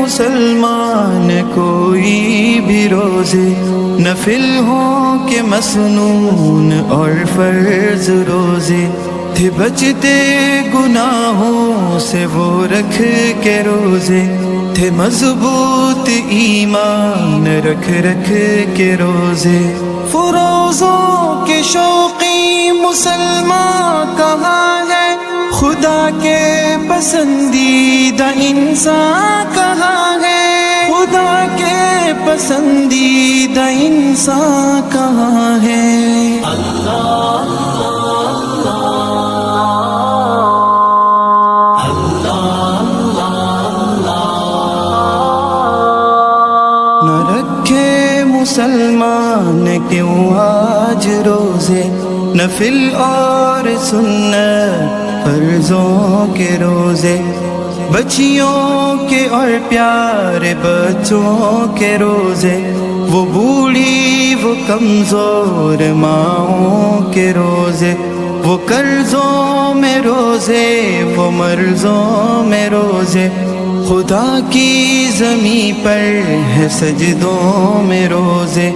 مسلمان کوئی بھی روزے نفل ہوں کہ مسنون اور فرض روزے تھے بچتے گناہوں سے وہ رکھ کے روزے تھے مضبوط ایمان رکھ رکھ کے روزے فروزوں کے شوقی مسلمان کہاں ہے خدا کے پسندیدہ انسان کہاں ہے خدا کے پسندیدہ انسان کہاں ہے نہ رکھے مسلمان کیوں آج روزے نفل اور سنت فرضوں کے روزے بچیوں کے اور پیارے بچوں کے روزے وہ بوڑھی وہ کمزور ماؤں کے روزے وہ قرضوں میں روزے وہ مرضوں میں روزے خدا کی زمین پر ہے سجدوں میں روزے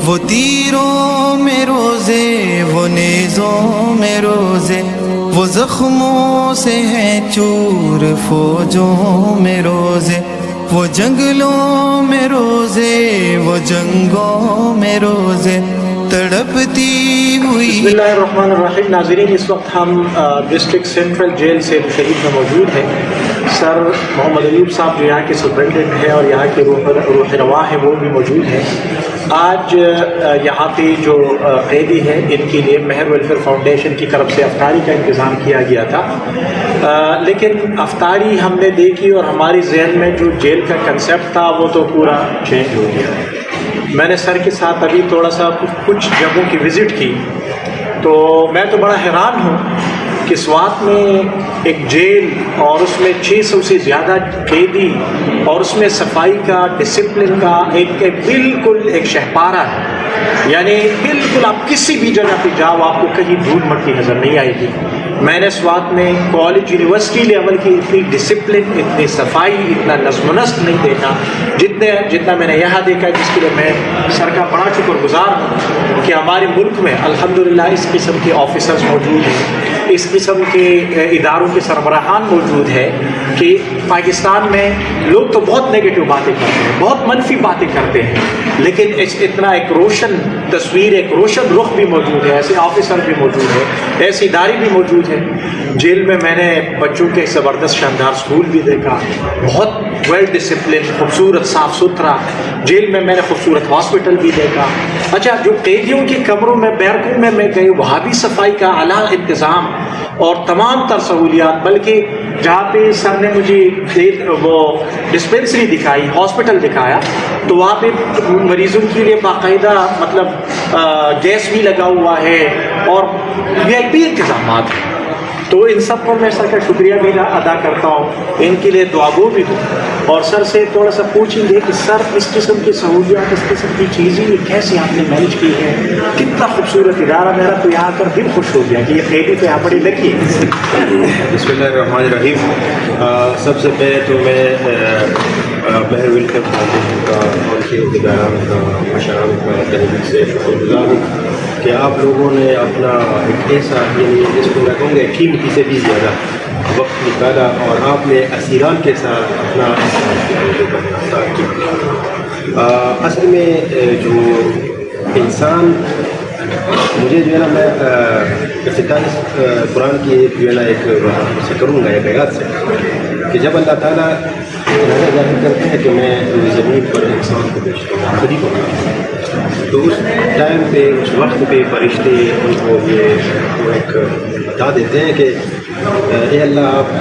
وہ تیروں میں روزے وہ نیزوں میں روزے وہ زخموں سے ہیں چور فوجوں میں روزے وہ جنگلوں میں روزے وہ جنگوں میں روزے تڑپتی ہوئی بسم اللہ الرحمن الرحیم. ناظرین، اس وقت ہم ڈسٹرکٹ سینٹرل جیل سے شریف میں موجود ہیں. سر محمد ایوب صاحب جو یہاں کے سپرنٹینڈنٹ ہیں اور یہاں کے روح رواں ہیں وہ بھی موجود ہیں. آج یہاں پہ جو قیدی ہیں ان کے لیے مہر ویلفیئر فاؤنڈیشن کی طرف سے افطاری کا انتظام کیا گیا تھا، لیکن افطاری ہم نے دیکھی اور ہماری ذہن میں جو جیل کا کنسیپٹ تھا وہ تو پورا چینج ہو گیا. میں نے سر کے ساتھ ابھی تھوڑا سا کچھ جگہوں کی وزٹ کی تو میں تو بڑا حیران ہوں کہ سوات میں ایک جیل اور اس میں 600 سے زیادہ قیدی اور اس میں صفائی کا ڈسپلن کا ایک بالکل ایک شہپارہ ہے. یعنی بالکل آپ کسی بھی جگہ پہ جاؤ آپ کو کہیں دھول مٹی نظر نہیں آئے گی. میں نے سوات میں کالج یونیورسٹی لیول کی اتنی ڈسپلن اتنی صفائی اتنا نظم و نسق نہیں دیکھا جتنا میں نے یہاں دیکھا، جس کے لیے میں سر کا بڑا شکر گزار ہوں کہ ہمارے ملک میں الحمدللہ اس قسم کے آفیسرز موجود ہیں، اس قسم کے اداروں کے سربراہان موجود ہیں کہ پاکستان میں لوگ تو بہت نگیٹو باتیں کرتے ہیں، بہت منفی باتیں کرتے ہیں، لیکن اتنا ایک روشن تصویر ایک روشن رخ بھی موجود ہے، ایسے آفیسر بھی موجود ہے، ایسی ادارے بھی موجود ہیں. جیل میں میں نے بچوں کے زبردست شاندار سکول بھی دیکھا، بہت ویل ڈسپلن خوبصورت صاف ستھرا. جیل میں میں نے خوبصورت ہاسپٹل بھی دیکھا. اچھا، جو قیدیوں کے کمروں میں بیرکوں میں گئے وہاں بھی صفائی کا اعلیٰ انتظام اور تمام تر سہولیات، بلکہ جہاں پہ سر نے مجھے وہ ڈسپینسری دکھائی ہاسپٹل دکھایا تو وہاں پہ مریضوں کے لیے باقاعدہ مطلب گیس بھی لگا ہوا ہے اور وی آئی پی انتظامات ہیں. تو ان سب کو میں سر کا شکریہ بھی ادا کرتا ہوں، ان کے لیے دعا گو بھی ہوں. اور سر سے تھوڑا سا پوچھیں گے کہ سر اس قسم کی سہولیات اس قسم کی چیزیں کیسے آپ نے مینیج کی ہے؟ کتنا خوبصورت ادارہ، میرا تو یہاں کر دل خوش ہو گیا کہ یہ قیدی تو یہاں بڑی لکی ہے. بسم اللہ الرحمن الرحیم. سب سے پہلے تو میں مہر ویلفیئر فاؤنڈیشن کا اور کے اداروں کا مشاورت کا تحریک سے شکر گزار ہوں کہ آپ لوگوں نے اپنا ایک ایسا یعنی جس کو میں کہوں گا قیمتی سے بھی زیادہ وقت نکالا اور آپ نے اسیران کے ساتھ اپنا اصل میں جو انسان مجھے جو ہے نا میں ستائش قرآن کی ایک جو ہے نا ایک سے کروں گا ایک آیات سے کہ جب اللہ تعالیٰ ارادہ ظاہر کرتے ہیں کہ میں زمین پر انسان کو پیش کروں خود ہی کو تو اس ٹائم پہ اس وقت پہ فرشتے ان کو یہ ایک بتا دیتے ہیں کہ اے اللہ آپ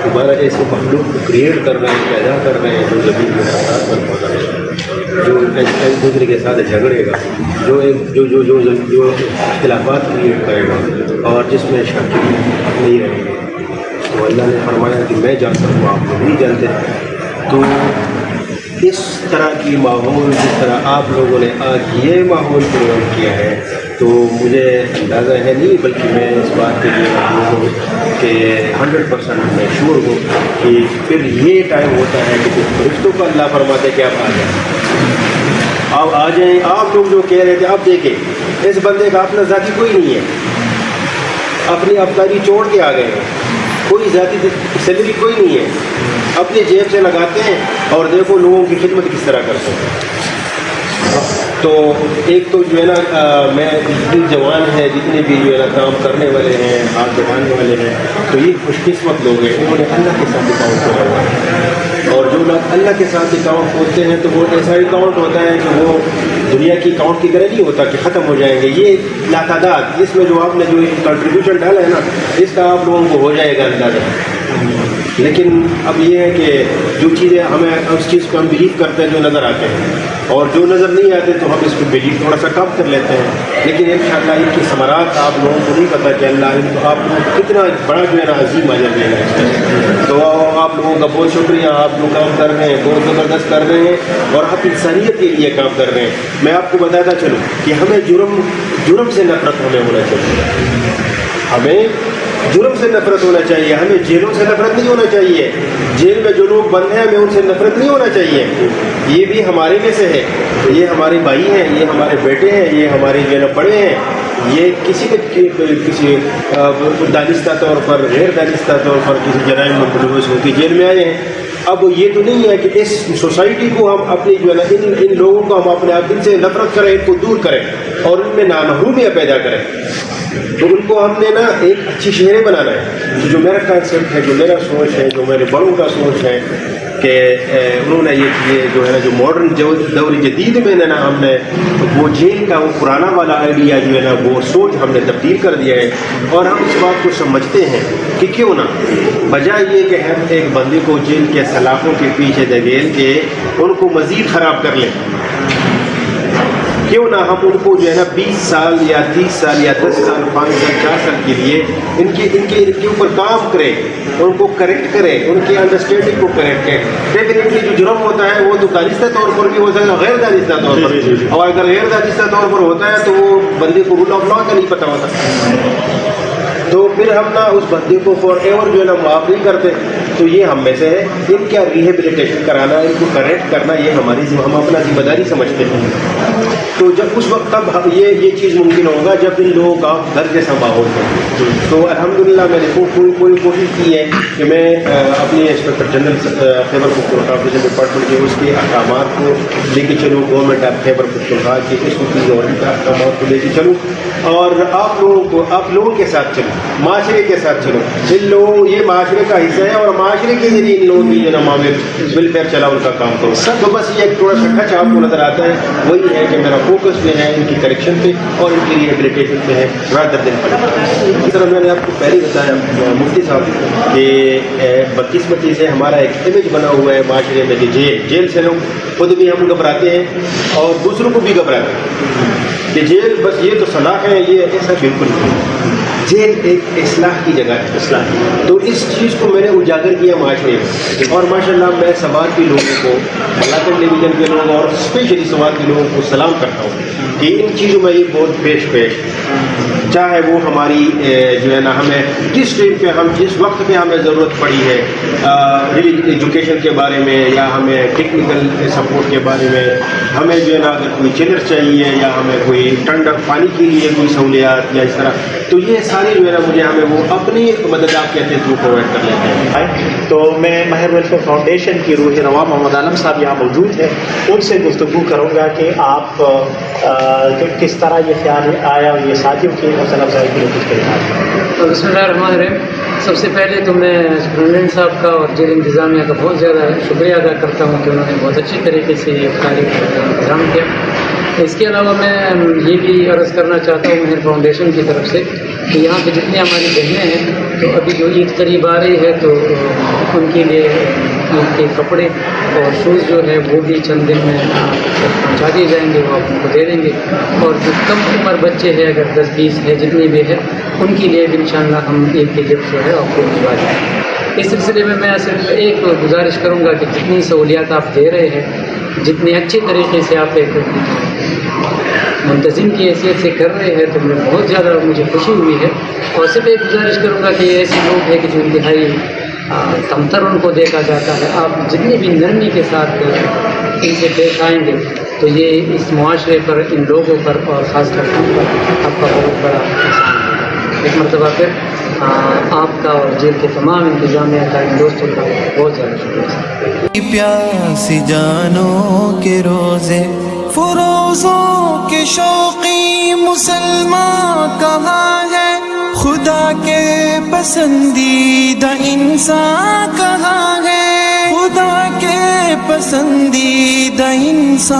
دوبارہ ایسے مخلوق کو کریٹ کر رہے ہیں پیدا کر رہے ہیں جو زمین میں حالات پر پہنچا ہے جو ایک دوسرے کے ساتھ جھگڑے گا جو اختلافات کریٹ کرے گا اور جس میں شک نہیں رہے گا. تو اللہ نے فرمایا کہ میں جانتا ہوں آپ لوگ نہیں جانتے. تو اس طرح کی ماحول جس طرح آپ لوگوں نے آج یہ ماحول پروگرام کیا ہے تو مجھے اندازہ ہے نہیں، بلکہ میں اس بات کے لیے مجبور ہوں کہ 100% میں شور ہوں کہ پھر یہ ٹائم ہوتا ہے کہ فرشتوں کو اللہ فرماتے کہ آپ آ جائیں، آپ آ جائیں۔ آپ لوگ جو کہہ رہے تھے، اب دیکھیں اس بندے کا اپنا ذاتی کوئی نہیں ہے، اپنی افطاری چھوڑ کے آ گئے ہیں، کوئی ذاتی سیلری کوئی نہیں ہے، اپنی جیب سے لگاتے ہیں اور دیکھو لوگوں کی خدمت کس طرح کرتے ہیں۔ تو ایک تو جو ہے نا میں جتنے جوان ہیں، جتنے بھی جو ہے نا کام کرنے والے ہیں، ہاتھ بڑھانے والے ہیں، تو یہ خوش قسمت لوگ ہیں، انہوں نے اللہ کے ساتھ اکاؤنٹ کھولا ہوا ہے۔ اور جو لوگ اللہ کے ساتھ اکاؤنٹ کھولتے ہیں تو وہ ایسا اکاؤنٹ ہوتا ہے کہ وہ دنیا کی اکاؤنٹ کی طرح نہیں ہوتا کہ ختم ہو جائیں گے، یہ لاتعداد، اس میں جو آپ نے جو کنٹریبیوشن ڈالا ہے نا، اس کا آپ لوگوں کو ہو جائے گا اندازہ۔ لیکن اب یہ ہے کہ جو چیزیں ہمیں اس چیز کو ہم بلیو کرتے ہیں جو نظر آتے ہیں، اور جو نظر نہیں آتے تو ہم اس کو بلیو تھوڑا سا کم کر لیتے ہیں، لیکن انشاءاللہ ان کی ثمرات آپ لوگوں کو نہیں پتہ کہ اللہ ان کو آپ لوگوں کو کتنا بڑا جو ہے نا عظیم اجر دے گا اس میں۔ تو آپ لوگوں کا بہت شکریہ، آپ لوگ کام کر رہے ہیں، بہت زبردست کر رہے ہیں، اور آپ انسانیت کے لیے کام کر رہے ہیں۔ میں آپ کو بتاتا چلوں کہ ہمیں جرم سے نفرت ہمیں ہونا چاہیے، ہمیں جرم سے نفرت ہونا چاہیے، ہمیں جیلوں سے نفرت نہیں ہونا چاہیے، جیل میں جو لوگ بند ہیں ہمیں ان سے نفرت نہیں ہونا چاہیے، یہ بھی ہمارے میں سے ہے، یہ ہمارے بھائی ہیں، یہ ہمارے بیٹے ہیں، یہ ہمارے جو ہے نا بڑے ہیں، یہ کسی دانستہ طور پر، غیر دانستہ طور پر کسی جرائم میں ملوث ہو کے جیل میں آئے ہیں۔ اب یہ تو نہیں ہے کہ اس سوسائٹی کو ہم اپنی جو ہے نا ان لوگوں کو ہم اپنے آپ سے نفرت کریں، ان کو دور کریں اور ان میں نامحرومیاں پیدا کریں، تو ان کو ہم نے نا ایک اچھی شہریں بنانا ہے۔ تو جو میرا کانسیپٹ ہے، جو میرا سوچ ہے، جو میرے بڑوں کا سوچ ہے کہ انہوں نے یہ جو ہے نا جو ماڈرن دور جدید میں نا ہم نے وہ جیل کا وہ پرانا والا آئیڈیا جو ہے نا وہ سوچ ہم نے تبدیل کر دیا ہے، اور ہم اس بات کو سمجھتے ہیں کہ کیوں نہ بجائے یہ کہ ہم ایک بندے کو جیل کے سلاخوں کے پیچھے دھکیل کے ان کو مزید خراب کر لیں، کیوں نہ ہم ان کو جو ہے نا 20 سال یا 30 سال یا 10 سال 5 سال 4 سال کے لیے ان کے اوپر کام کریں، ان کو کریکٹ کریں، ان کی انڈرسٹینڈنگ کو کریکٹ کریں۔ ڈیفینیٹلی جو جرم ہوتا ہے وہ تو دانستہ طور پر بھی ہو سکتا ہے، غیر دانستہ طور پر، اور اگر غیر دانستہ طور پر ہوتا ہے تو وہ بندے کو رول آف لا کا نہیں پتہ ہوتا، تو پھر ہم نہ اس بندے کو فار ایور جو ہے نا معاف نہیں کرتے۔ تو یہ ہم میں سے ہے، ان کا ریہیبلیٹیشن کرانا، ان کو کریکٹ کرنا، یہ ہم اپنا ذمہ داری سمجھتے ہیں۔ تو جب اس وقت تب یہ چیز ممکن ہوگا جب ان لوگوں کا گھر جیسا ماحول ہو۔ تو الحمدللہ میں نے پوری کوشش کی ہے کہ میں اپنی inspector general Khyber Pakhtunkhwa department کے اس کے احکامات کو لے کے چلوں، گورنمنٹ آف خیبر پختونخوا کے اس کی گورنمنٹ کے احکامات کو لے کے چلوں، اور آپ لوگوں کے ساتھ چلوں، معاشرے کے ساتھ چلوں۔ ان لوگوں یہ معاشرے کا حصہ ہے، اور معاشرے کے ذریعے ان لوگوں کی جو نا ویلفیئر چلا ان کا کام کرو۔ تو بس یہ ایک تھوڑا سا ٹچ آپ کو نظر آتا ہے، وہی ہے کہ میرا فوکس جو ہے ان کی کریکشن پہ اور ان کی ریہیبلیٹیشن پہ ہے، رادر دین پر۔ اس طرح میں نے آپ کو پہلے بتایا مفتی صاحب کہ بدقسمتی سے ہمارا ایک امیج بنا ہوا ہے معاشرے میں کہ جیل سے لوگ خود بھی ہم گھبراتے ہیں اور دوسروں کو بھی گھبراتے ہیں کہ جیل بس یہ تو صلاح ہے، یہ ایسا بالکل نہیں۔ جیل ایک اصلاح کی جگہ ہے، اصلاح کی۔ تو اس چیز کو میں نے اجاگر کیا معاشرے میں، اور ماشاءاللہ میں سوات کے لوگوں کو، علاقائی ڈویژن کے لوگوں اور اسپیشلی سوات کے لوگوں کو سلام کرتا ہوں کہ ان چیزوں میں یہ بہت پیش چاہے وہ ہماری جو ہے نا ہمیں جس ٹائم پہ جس وقت پہ ہمیں ضرورت پڑی ہے ایجوکیشن کے بارے میں، یا ہمیں ٹیکنیکل سپورٹ کے بارے میں، ہمیں جو ہے نا اگر کوئی چیلر چاہیے یا ہمیں کوئی ٹنڈر پانی کے لیے کوئی سہولیات یا اس طرح، تو یہ ساری جو ہے نا مجھے ہمیں وہ اپنی مدد آپ کہتے ہیں تو پرووائڈ کر لیتے ہیں۔ تو میں ماہر ویلفیئر فاؤنڈیشن کی روح رواں محمد عالم صاحب یہاں موجود ہیں، ان سے گفتگو کروں گا کہ آپ کس طرح یہ خیال آیا اور یہ ساتھیوں کی حوصلہ افزائی کے لیے کچھ کہنا۔ بسم اللہ الرحمن الرحیم۔ سب سے پہلے تو میں سپرنٹینڈنٹ صاحب کا اور جیل انتظامیہ کا بہت زیادہ شکریہ ادا کرتا ہوں کہ انہوں نے بہت اچھی طریقے سے یہ تعلیم کا انتظام کیا۔ اس کے علاوہ میں یہ بھی عرض کرنا چاہتا ہوں ماہر فاؤنڈیشن کی طرف سے کہ یہاں پہ جتنی ہماری بہنیں ہیں، تو ابھی جو عید قریب آ رہی ہے تو ان کے لیے عید کے کپڑے اور شوز جو ہے وہ بھی چند دن میں پہنچا دیے جائیں گے، وہ آپ ان کو دے دیں گے، اور جو کم عمر بچے ہیں اگر 10-20 ہے جتنے بھی ہے ان کے لیے بھی انشاءاللہ ہم عید کے گفٹ جو ہے آپ کو بھجوا دیں گے۔ اس سلسلے میں میں صرف ایک گزارش کروں گا کہ جتنی سہولیات آپ دے رہے ہیں، جتنے اچھے طریقے سے آپ ایک منتظم کی حیثیت سے کر رہے ہیں تو بہت زیادہ مجھے خوشی ہوئی ہے. اور صرف ایک گزارش کروں گا کہ یہ ایسے لوگ ہیں کہ جو انتہائی کمتر ان کو دیکھا جاتا ہے. آپ جتنی بھی نرمی کے ساتھ ان سے پیش آئیں گے تو یہ اس معاشرے پر, ان لوگوں پر اور خاص کر ہم پر آپ کا بہت بڑا احسان ہے. ایک مرتبہ پھر آپ کا اور جیل کے تمام انتظامیہ کا, ان دوستوں کا بہت زیادہ شکریہ. پیاسی جانوں کے روزے فروزوں کے شوقی مسلمان کہاں ہے, خدا کے پسندیدہ انسان کہاں ہے, خدا کے پسندیدہ انسان